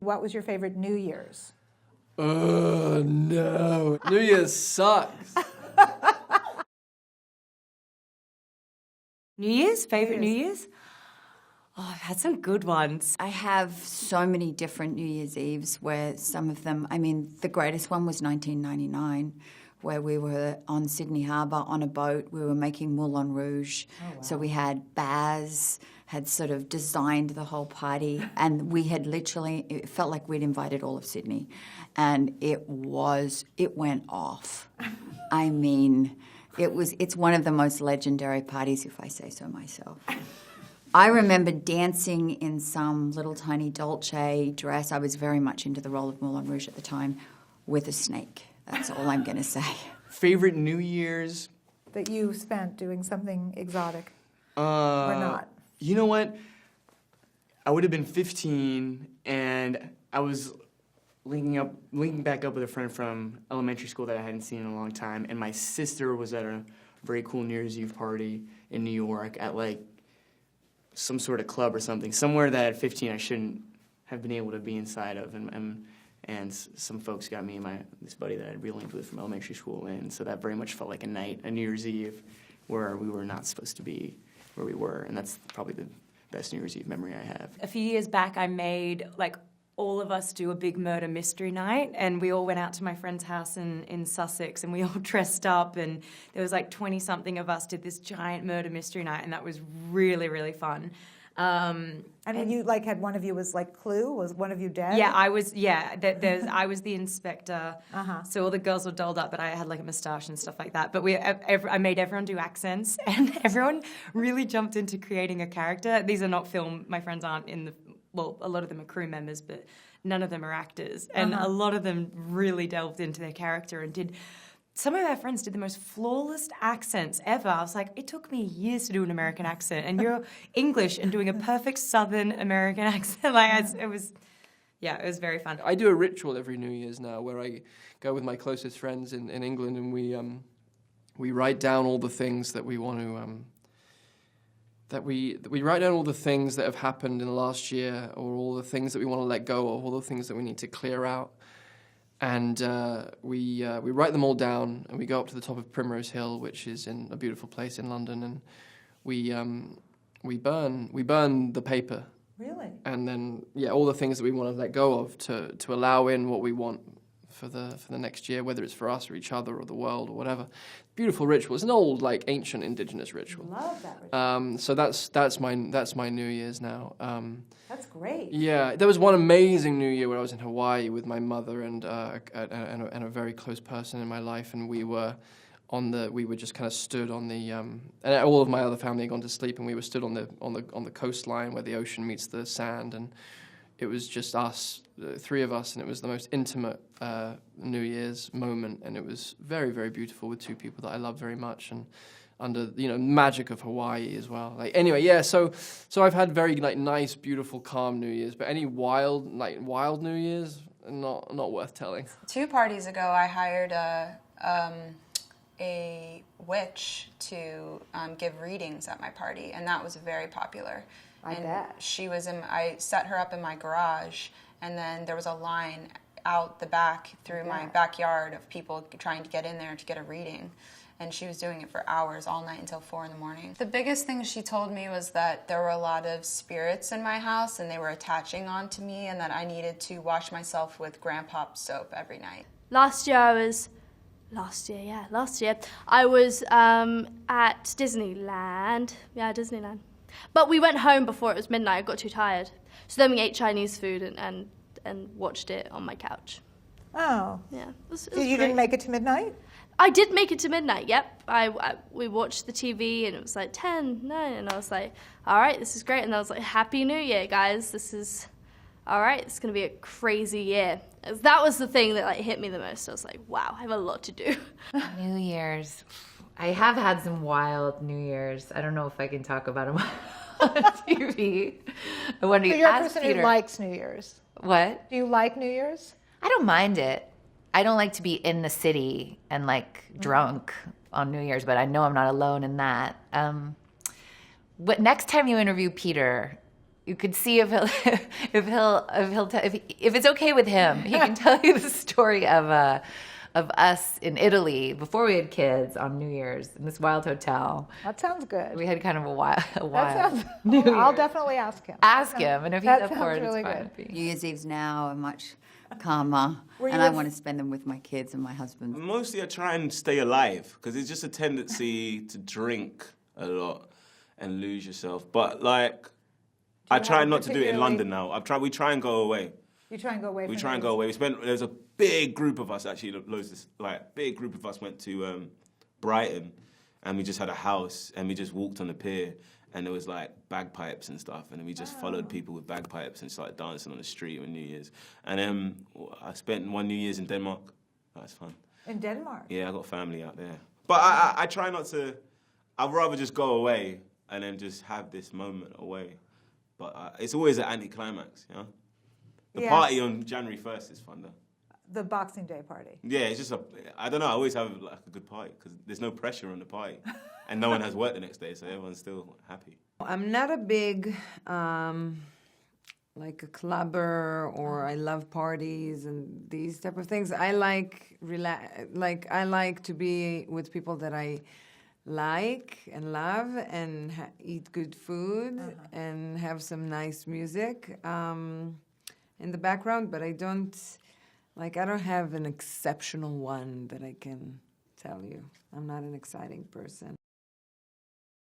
What was your favorite New Year's? Oh, no. New Year's sucks. New Year's? Favorite New Year's? Oh, I've had some good ones. I have so many different New Year's Eves where some of them, I mean, the greatest one was 1999, where we were on Sydney Harbour on a boat. We were making Moulin Rouge. Oh, wow. So we had Baz had sort of designed the whole party, and we had literally, it felt like we'd invited all of Sydney. And it went off. I mean, it's one of the most legendary parties, if I say so myself. I remember dancing in some little tiny Dolce dress. I was very much into the role of Moulin Rouge at the time, with a snake. That's all I'm going to say. Favorite New Year's? That you spent doing something exotic or not? You know what? I would have been 15, and I was linking back up with a friend from elementary school that I hadn't seen in a long time, and my sister was at a very cool New Year's Eve party in New York at, like, some sort of club or something, somewhere that at 15 I shouldn't have been able to be inside of, and some folks got me and this buddy that I'd re-linked with from elementary school in, so that very much felt like a night, a New Year's Eve, where we were not supposed to be where we were, and that's probably the best New Year's Eve memory I have. A few years back, I made, like, all of us do a big murder mystery night, and we all went out to my friend's house in Sussex, and we all dressed up, and there was like 20-something of us did this giant murder mystery night, and that was really, really fun. And you like had one of you was like Clue? Was one of you dead? Yeah, I was. Yeah, I was the inspector. So all the girls were dolled up, but I had like a moustache and stuff like that. But I made everyone do accents, and everyone really jumped into creating a character. These are not film. My friends aren't in the. Well, a lot of them are crew members, but none of them are actors. And a lot of them really delved into their character and did. Some of our friends did the most flawless accents ever. I was like, it took me years to do an American accent, and you're English and doing a perfect Southern American accent. Like it was very fun. I do a ritual every New Year's now where I go with my closest friends in England, and we write down all the things that we want to. That we write down all the things that have happened in the last year, or all the things that we want to let go of, all the things that we need to clear out. And we write them all down, and we go up to the top of Primrose Hill, which is in a beautiful place in London, and we burn the paper. Really? And then all the things that we want to let go of to allow in what we want for the next year, whether it's for us or each other or the world or whatever. Beautiful ritual. It's an old, like, ancient indigenous ritual. Love that ritual. So that's my New Year's now. That's great. Yeah, there was one amazing New Year where I was in Hawaii with my mother and a very close person in my life, and we were just kind of stood on the and all of my other family had gone to sleep, and we were stood on the coastline where the ocean meets the sand, and it was just us, three of us, and it was the most intimate New Year's moment, and it was very, very beautiful with two people that I love very much, and under magic of Hawaii as well. Like anyway, yeah. So I've had very like nice, beautiful, calm New Year's, but any wild New Year's, not worth telling. 2 parties ago, I hired a witch to give readings at my party, and that was very popular. I bet. I set her up in my garage, and then there was a line out the back through my backyard of people trying to get in there to get a reading. And she was doing it for hours, all night until 4 a.m. The biggest thing she told me was that there were a lot of spirits in my house, and they were attaching onto me, and that I needed to wash myself with Grandpop's soap every night. Last year I was at Disneyland. Yeah, Disneyland. But we went home before it was midnight. I got too tired. So then we ate Chinese food and watched it on my couch. Oh. Yeah. It was So you didn't make it to midnight? I did make it to midnight, yep. We watched the TV, and it was like 10, 9, and I was like, all right, this is great. And I was like, Happy New Year, guys. This is, all right, it's going to be a crazy year. That was the thing that like hit me the most. I was like, wow, I have a lot to do. New Year's. I have had some wild New Year's. I don't know if I can talk about them on TV. I wonder. So you're a person who likes New Year's. What? Do you like New Year's? I don't mind it. I don't like to be in the city and like drunk on New Year's, but I know I'm not alone in that. Next time you interview Peter, you could see if it's okay with him, he can tell you the story of us in Italy before we had kids on New Year's in this wild hotel. That sounds good. We had kind of a wild I'll definitely ask him. Ask him, and if he's That up sounds for it, really it's fine. good. New Year's Eves now are much calmer, Were and you I a- want to spend them with my kids and my husband. Mostly I try and stay alive because it's just a tendency to drink a lot and lose yourself. But like, I try have not to do it in particularly- London now. We try and go away. You try and go away We from try and go away. There's a big group of us actually. Big group of us went to Brighton, and we just had a house, and we just walked on the pier, and there was like bagpipes and stuff, and we just followed people with bagpipes and started dancing on the street on New Year's. And then I spent one New Year's in Denmark. That's fun. In Denmark. Yeah, I got family out there. But I try not to. I'd rather just go away and then just have this moment away. But it's always an anticlimax, you know. The Yes. party on January 1st is fun, though. The Boxing Day party. Yeah, it's just I don't know, I always have like a good party because there's no pressure on the party. And no one has work the next day, so everyone's still happy. I'm not a big, like a clubber, or I love parties and these type of things. I like I like to be with people that I like and love, and eat good food and have some nice music in the background. But I don't have an exceptional one that I can tell you. I'm not an exciting person.